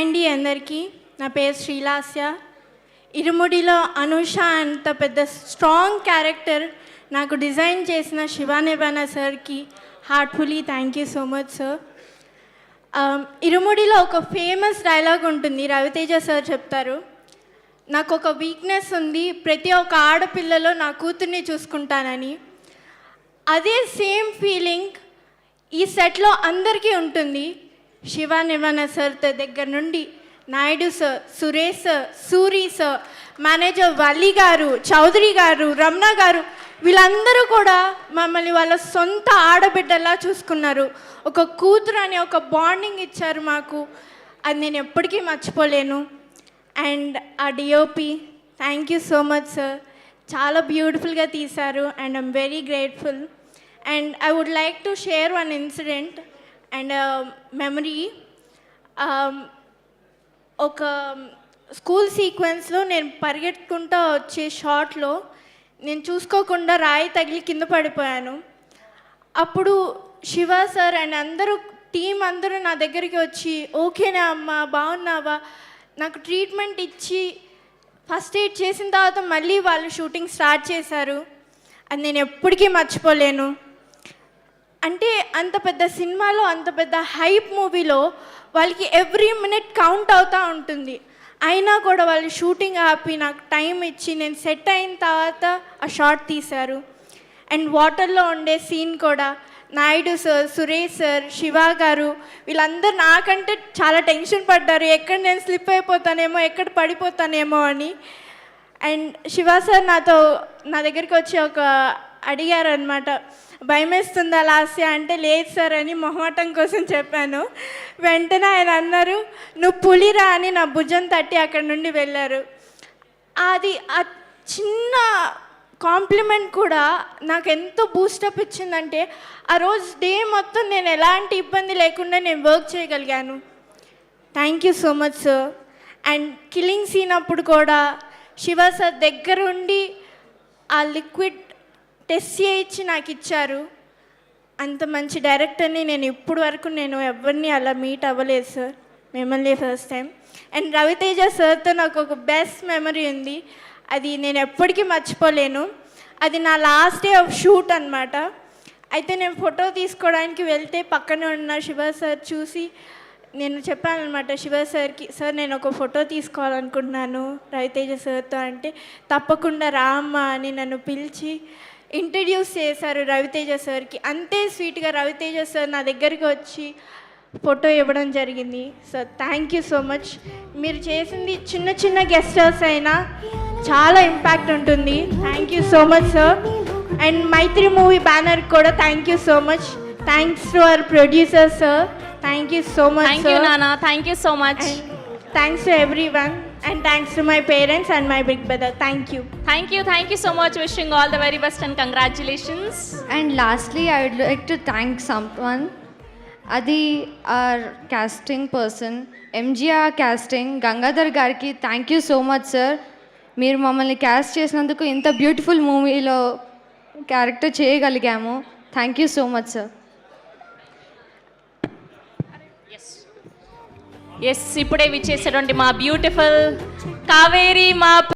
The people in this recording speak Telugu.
హాయ్ అండి అందరికీ. నా పేరు శ్రీలాస్య. ఇరుముడిలో అనూష అంత పెద్ద స్ట్రాంగ్ క్యారెక్టర్ నాకు డిజైన్ చేసిన శివ నిర్వాణ సార్కి heartfully thank you so much sir. ఇరుముడిలో ఒక ఫేమస్ డైలాగ్ ఉంటుంది, రవితేజ సార్ చెప్తారు, నాకు ఒక వీక్నెస్ ఉంది, ప్రతి ఒక్క ఆడపిల్లలో నా కూతుర్ని చూసుకుంటానని. అదే సేమ్ ఫీలింగ్ ఈ సెట్లో అందరికీ ఉంటుంది. శివ నిర్వాణ సార్ దగ్గర నుండి Naidu sir, Suresh sir, Suri sir, manager Valli గారు, చౌదరి గారు, రమణ గారు, వీళ్ళందరూ కూడా మమ్మల్ని వాళ్ళ సొంత ఆడబిడ్డలా చూసుకున్నారు. ఒక కూతురు అనే ఒక బాండింగ్ ఇచ్చారు మాకు. అది నేను ఎప్పటికీ మర్చిపోలేను. అండ్ ఆ DOP thank you so much sir, చాలా బ్యూటిఫుల్గా తీశారు and I'm very grateful. And I would like to share one incident and memory. ఒక స్కూల్ సీక్వెన్స్లో నేను పరిగెత్తుకుంటూ వచ్చే షాట్లో నేను చూసుకోకుండా రాయి తగిలి కింద పడిపోయాను. అప్పుడు శివ సార్ అండ్ అందరూ టీం అందరూ నా దగ్గరికి వచ్చి, ఓకేనా అమ్మా, బాగున్నావా, నాకు ట్రీట్మెంట్ ఇచ్చి ఫస్ట్ ఎయిడ్ చేసిన తర్వాత మళ్ళీ వాళ్ళు షూటింగ్ స్టార్ట్ చేశారు. అది నేను ఎప్పటికీ మర్చిపోలేను. అంటే అంత పెద్ద సినిమాలో, అంత పెద్ద హైప్ మూవీలో వాళ్ళకి ఎవ్రీ మినిట్ కౌంట్ అవుతూ ఉంటుంది. అయినా కూడా వాళ్ళు షూటింగ్ ఆపి నాకు టైం ఇచ్చి నేను సెట్ అయిన తర్వాత ఆ షాట్ తీశారు. అండ్ వాటర్లో ఉండే సీన్ కూడా నాయుడు సార్, సురేష్ సార్, శివ గారు వీళ్ళందరూ నాకంటే చాలా టెన్షన్ పడ్డారు, ఎక్కడ నేను స్లిప్ అయిపోతానేమో, ఎక్కడ పడిపోతానేమో అని. అండ్ శివ సార్ నా దగ్గరికి వచ్చి అడిగారు అనమాట, భయమేస్తుందా లాస్య అంటే, లేదు సార్ అని మొహమాటం కోసం చెప్పాను. వెంటనే ఆయన అన్నారు, నువ్వు పులిరా అని నా భుజం తట్టి అక్కడి నుండి వెళ్ళారు. అది ఆ చిన్న కాంప్లిమెంట్ కూడా నాకు ఎంతో బూస్టప్ ఇచ్చిందంటే, ఆ రోజు డే మొత్తం నేను ఎలాంటి ఇబ్బంది లేకుండా నేను వర్క్ చేయగలిగాను. Thank you so much sir. And killing scene అప్పుడు కూడా శివ సార్ దగ్గరుండి ఆ లిక్విడ్ టెస్ట్ చేయించి నాకు ఇచ్చారు. అంత మంచి డైరెక్టర్ని నేను ఇప్పుడు వరకు ఎవరిని అలా మీట్ అవ్వలేదు సార్, మిమ్మల్ని ఫస్ట్ టైం. అండ్ రవితేజ సార్తో నాకు ఒక బెస్ట్ మెమరీ ఉంది, అది నేను ఎప్పటికీ మర్చిపోలేను. అది నా లాస్ట్ డే ఆఫ్ షూట్ అనమాట. అయితే నేను ఫోటో తీసుకోవడానికి వెళ్తే పక్కన ఉన్న శివ సార్ చూసి, నేను చెప్పాను అనమాట శివ సార్కి, సార్ నేను ఒక ఫోటో తీసుకోవాలనుకుంటున్నాను రవితేజ సార్తో అంటే, తప్పకుండా రామ్మా అని నన్ను పిలిచి ఇంట్రడ్యూస్ చేశారు రవితేజ సార్కి. అంతే స్వీట్గా రవితేజ సార్ నా దగ్గరికి వచ్చి ఫోటో ఇవ్వడం జరిగింది. Sir thank you so much. మీరు చేసింది చిన్న చిన్న గెస్టర్స్ అయినా చాలా ఇంపాక్ట్ ఉంటుంది. Thank you so much sir. And Mythri movie banner కూడా thank you so much. Thanks to our producer sir, thank you so much. Thank you నానా, thank you so much. Thanks to everyone and thanks to my parents and my big brother. Thank you So much. Wishing all the very best and congratulations. And lastly, I would like to thank someone, adi our casting person, MGR casting, Gangadhar gariki. Thank you so much sir, meer mammalni cast chesinanduku inta beautiful movie lo character cheyagaligamu. Thank you so much sir. Yes, ఇప్పుడే విచ్చేసేటువంటి మా బ్యూటిఫుల్ కావేరి, మా